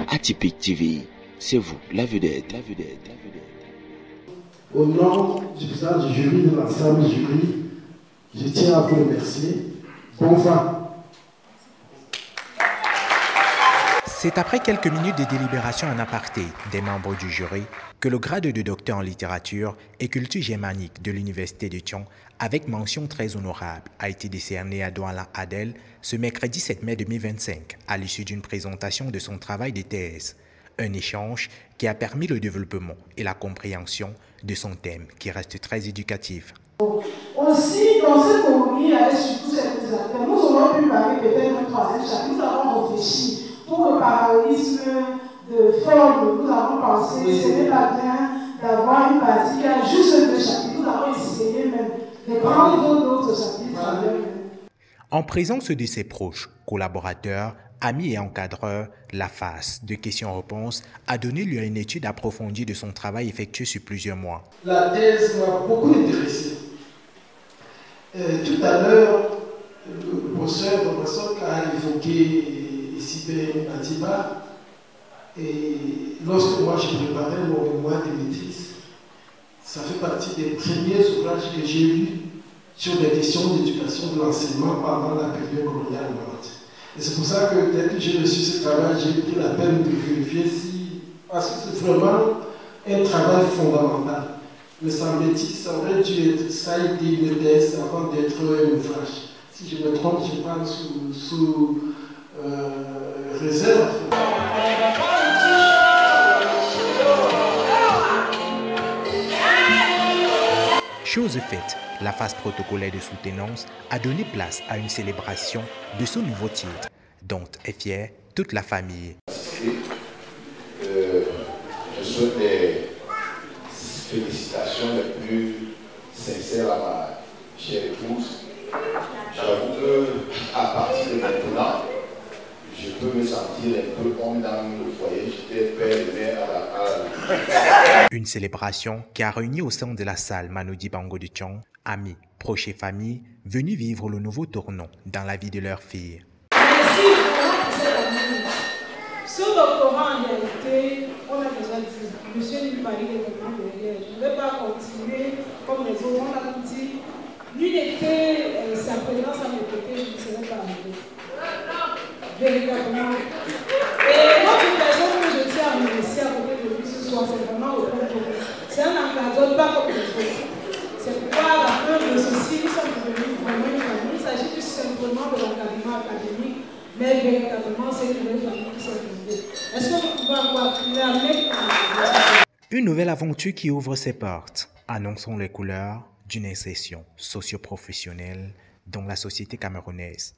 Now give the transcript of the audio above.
Atypique TV, c'est vous, la vedette. Au nom du président du jury, de l'ensemble du jury, je tiens à vous remercier. Bon vent. C'est après quelques minutes de délibération en aparté des membres du jury que le grade de docteur en littérature et culture germanique de l'Université de Thion, avec mention très honorable, a été décerné à Douala Adel ce mercredi 7 mai 2025 à l'issue d'une présentation de son travail de thèse. Un échange qui a permis le développement et la compréhension de son thème qui reste très éducatif. Aussi, dans cette colonie, avec surtout ces acteurs, nous aurons pu parler peut-être d'un troisième chapitre. Nous avons réfléchi pour le parallélisme de forme. Nous avons pensé que ce n'est pas bien d'avoir une partie qui a juste deux chapitres. Nous avons essayé même de prendre d'autres chapitres. En présence de ses proches, collaborateurs, amis et encadreurs, la phase de questions-réponses a donné lieu à une étude approfondie de son travail effectué sur plusieurs mois. La thèse m'a beaucoup intéressé. Tout à l'heure, le professeur Domasok a évoqué Sibé Matiba. Et lorsque moi je préparais mon mémoire de maîtrise, ça fait partie des premiers ouvrages que j'ai lus sur des questions d'éducation de l'enseignement pendant la période coloniale marocaine. Et c'est pour ça que dès que j'ai reçu ce travail, j'ai pris la peine de vérifier si, parce que c'est vraiment un travail fondamental. Me semble-t-il, ça aurait dû être, ça a été une thèse avant d'être un ouvrage. Si je me trompe, je parle sous réserve. Chose faite, la phase protocolaire de soutenance a donné place à une célébration de ce nouveau titre, dont est fière toute la famille. Je souhaite des félicitations les plus sincères à ma chère épouse. J'avoue qu'à partir de maintenant, je peux me sentir un peu homme dans le foyer. J'étais père et mère à la Une célébration qui a réuni au sein de la salle Manu Dibango de Thion, amis, proches et familles, venus vivre le nouveau tournant dans la vie de leur fille. Merci vraiment pour cette année. Ce doctorat, en réalité, on a déjà dit, monsieur lui parlait des moments derrière. Je ne vais pas continuer comme les autres. On a dit, l'unité, sa présence à mes côtés, je ne serais pas arrivée. Véritablement. Et l'autre personne que je tiens à remercier à côté de lui ce soir, c'est vraiment le premier. C'est un encadreur, pas comme les autres. C'est pourquoi à la fin de ceci, nous sommes devenus vraiment une famille. Il s'agit plus simplement de l'encadrement académique, mais véritablement, c'est une nouvelle famille qui s'est fondée. Est-ce que vous pouvez encore crier avec Une nouvelle aventure qui ouvre ses portes, annonçant les couleurs d'une insertion socio-professionnelle dans la société camerounaise.